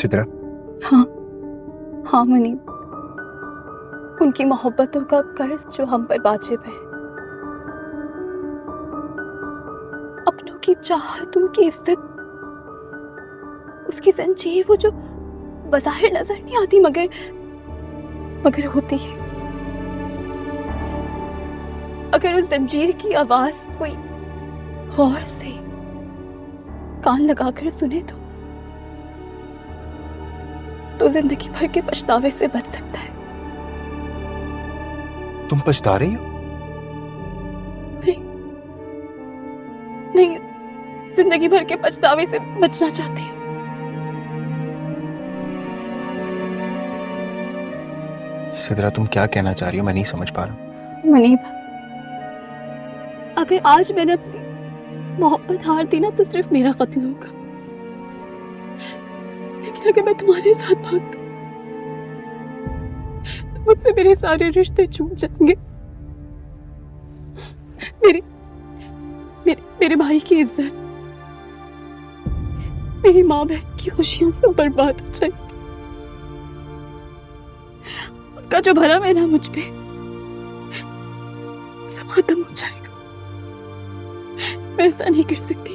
सिद्रा। हाँ हाँ मुनीब, उनकी मोहब्बतों का कर्ज जो हम पर वाजिब है, अपनों की चाहत, उनकी इज्जत, उसकी जंजीर, वो जो बज़ाहिर नजर नहीं आती मगर होती है। अगर उस जंजीर की आवाज कोई गौर से कान लगाकर सुने तो जिंदगी भर के पछतावे से बच सकता है। तुम पछता रही हो? नहीं, जिंदगी भर के पछतावे से बचना चाहती हूँ। सिद्रा, तुम क्या कहना चाह रही हो? मैं नहीं समझ पा रहा। मुनीब, अगर आज मैंने अपनी मोहब्बत हार दी ना तो सिर्फ मेरा कत्ल होगा, लेकिन अगर मैं तुम्हारे साथ भाग गई तो मुझसे मेरे सारे रिश्ते छूट जाएंगे। मेरे भाई की इज्जत, मेरी माँ बहन की खुशियां सब बर्बाद हो जाएंगी। उनका जो भरम है ना मुझ पे, सब खत्म हो जाएगा। मैं ऐसा नहीं कर सकती,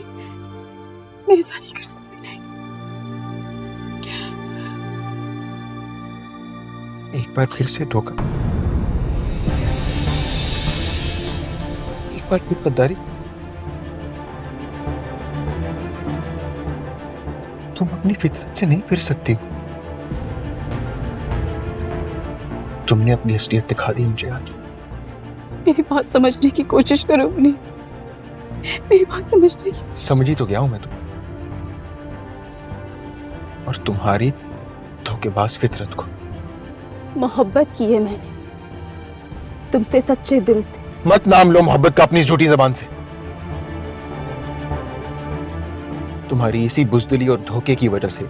मैं ऐसा नहीं कर सकती। नहीं। एक बार फिर से धोखा, एक बार फिर गद्दारी। तुम अपनी फितरत से नहीं फिर सकती। तुमने अपनी असलियत दिखा दी मुझे आज। मेरी बात समझने की कोशिश करो मुनीब, मेरी बात समझने की। समझी तो गया हूं मैं तुम और तुम्हारी धोखेबाज फितरत को। मोहब्बत की है मैंने तुमसे सच्चे दिल से। मत नाम लो मोहब्बत का अपनी झूठी जबान से। तुम्हारी इसी बुज़दिली और धोखे की वजह से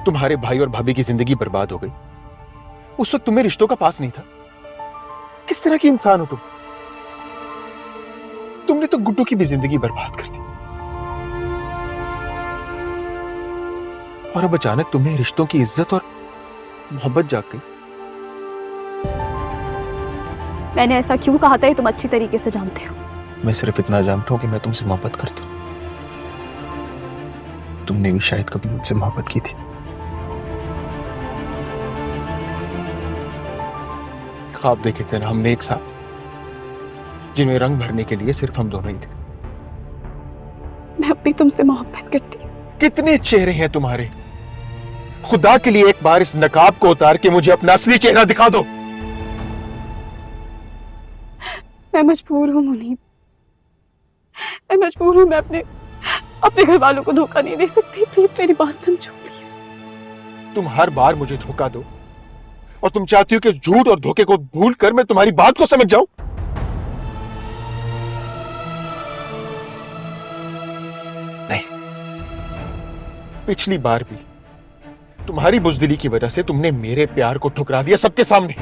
तुम्हारे भाई और भाभी की जिंदगी बर्बाद हो गई। उस वक्त तुम्हें रिश्तों का पास नहीं था। किस तरह की इंसान हो तुम? तुमने तो गुड्डू की भी जिंदगी बर्बाद कर दी और अब अचानक तुम्हें रिश्तों की इज्जत और मोहब्बत जाग गई। मैंने ऐसा क्यों कहा था ये तुम अच्छी तरीके से जानते हो। मैं सिर्फ इतना जानता हूं कि मैं तुमसे मोहब्बत करता हूं। तुमने भी शायद कभी मुझसे मोहब्बत की थी। ख्वाब देखे थे ना हमने एक साथ, जिन्हें रंग भरने के लिए सिर्फ हम दोनों ही थे। मैं अपनी तुमसे मोहब्बत करती हूँ। कितने चेहरे हैं तुम्हारे? खुदा के लिए एक बार इस नकाब को उतार के मुझे अपना असली चेहरा दिखा दो। मैं मजबूर हूँ मुनीब, मैं मजबूर हूँ। मैं अपने घर वालों को धोखा नहीं दे सकती। प्लीज मेरी बात समझो प्लीज। तुम हर बार मुझे धोखा दो और तुम चाहती हो कि झूठ और धोखे को भूल कर मैं तुम्हारी बात को समझ जाऊं। नहीं, पिछली बार भी तुम्हारी बुज़दिली की वजह से तुमने मेरे प्यार को ठुकरा दिया सबके सामने,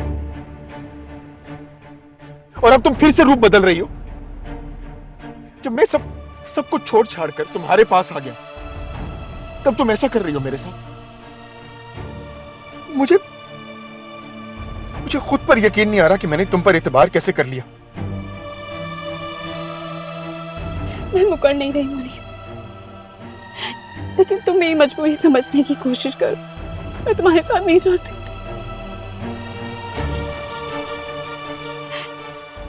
और अब तुम फिर से रूप बदल रही हो। जब मैं सब कुछ छोड़ छाड़ कर तुम्हारे पास आ गया तब तुम ऐसा कर रही हो मेरे साथ। मुझे खुद पर यकीन नहीं आ रहा कि मैंने तुम पर एतबार कैसे कर लिया। मैं मुकर नहीं रही मुनीब, लेकिन तुम मेरी मजबूरी समझने की कोशिश करो। मैं तुम्हारे साथ नहीं जा सकती।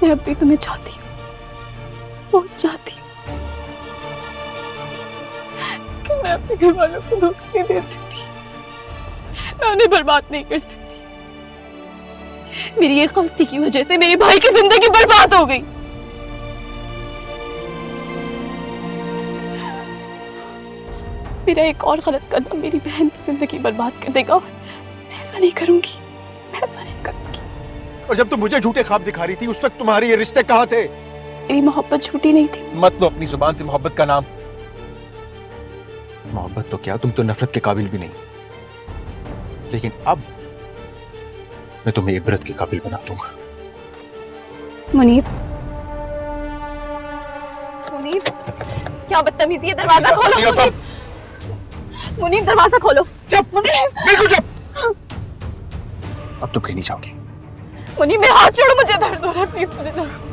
मैं अब भी तुम्हें चाहती हूँ, बहुत चाहती हूँ, कि मैं अपने घर वालों को धोखा नहीं दे सकती। मैं उन्हें बर्बाद नहीं कर सकती। मेरी एक गलती की वजह से मेरे भाई की जिंदगी बर्बाद हो गई। मेरा एक और गलत कदम मेरी बहन की जिंदगी बर्बाद कर देगा और मैं ऐसा नहीं करूंगी, मैं ऐसा नहीं करूंगी। और जब तुम मुझे झूठे ख्वाब दिखा रही थी उस वक्त तुम्हारे ये रिश्ते कहाँ थे? मेरी मोहब्बत झूठी नहीं थी। मत लो अपनी जुबान से मोहब्बत का नाम। मोहब्बत तो क्या, तुम तो नफरत के काबिल भी नहीं। लेकिन अब मैं तुम्हें इबरत के काबिल बना दूंगा। मुनीब, मुनीब, क्या बदतमीजी है। दरवाजा खोलो मुनीब। मुनीब दरवाजा खोलो। चुप, मुनीब, बिल्कुल चुप। अब तुम कहीं नहीं जाओगी। मुनीब मेरा हाथ छोड़ो, मुझे दर्द हो रहा है, प्लीज मुझे दर्द।